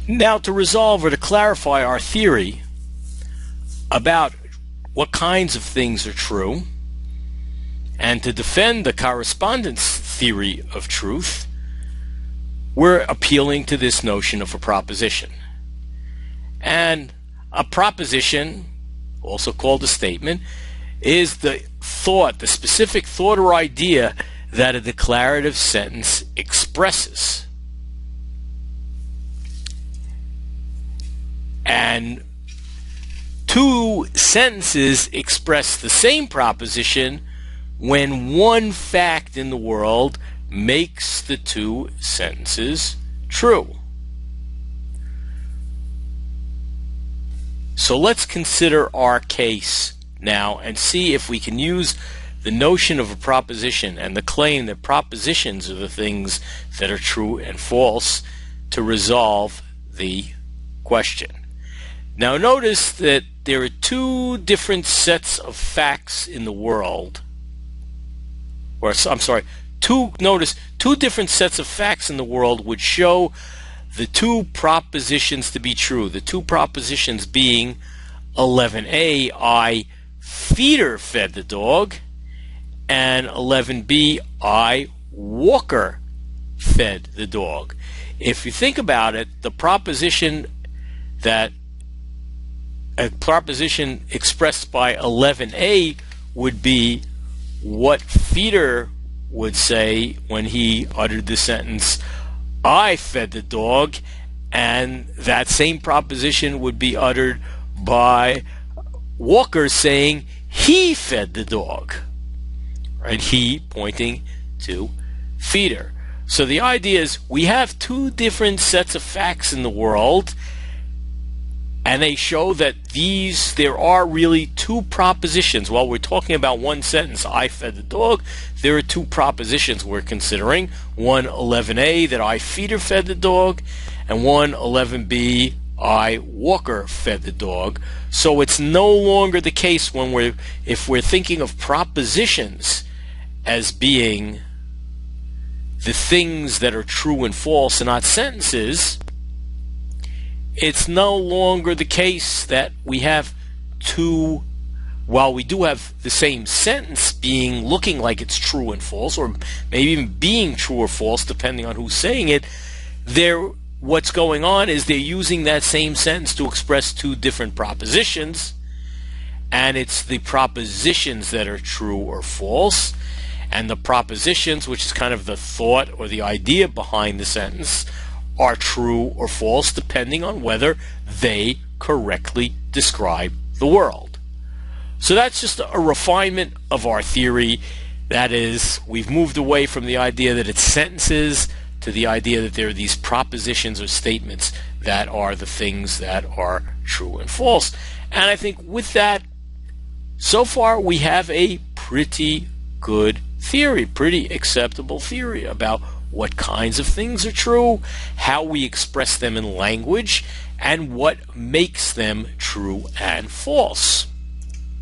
Now, to resolve or to clarify our theory about what kinds of things are true, and to defend the correspondence theory of truth, we're appealing to this notion of a proposition. And a proposition, also called a statement, is the thought, the specific thought or idea that a declarative sentence expresses. And two sentences express the same proposition when one fact in the world makes the two sentences true. So let's consider our case now and see if we can use the notion of a proposition and the claim that propositions are the things that are true and false to resolve the question. Now notice that there are two different sets of facts in the world, notice two different sets of facts in the world would show the two propositions to be true. The two propositions being 11a, I, Feeder fed the dog, and 11b, I, Walker fed the dog. If you think about it, the proposition that a proposition expressed by 11a would be what Feeder would say when he uttered the sentence, I fed the dog, and that same proposition would be uttered by Walker saying he fed the dog, right? He pointing to Feeder. So the idea is we have two different sets of facts in the world, and they show that there are really two propositions. While we're talking about one sentence, I fed the dog, there are two propositions we're considering. One, 11a, that I, Feeder fed the dog, and one, 11b, I, Walker fed the dog. So it's no longer the case if we're thinking of propositions as being the things that are true and false and not sentences. It's no longer the case that we have two, while we do have the same sentence looking like it's true and false, or maybe even being true or false depending on who's saying it, what's going on is they're using that same sentence to express two different propositions, and it's the propositions that are true or false, and the propositions, which is kind of the thought or the idea behind the sentence, are true or false depending on whether they correctly describe the world. So that's just a refinement of our theory. That is, we've moved away from the idea that it's sentences to the idea that there are these propositions or statements that are the things that are true and false. And I think with that, so far we have a pretty good theory, pretty acceptable theory about what kinds of things are true, how we express them in language, and what makes them true and false.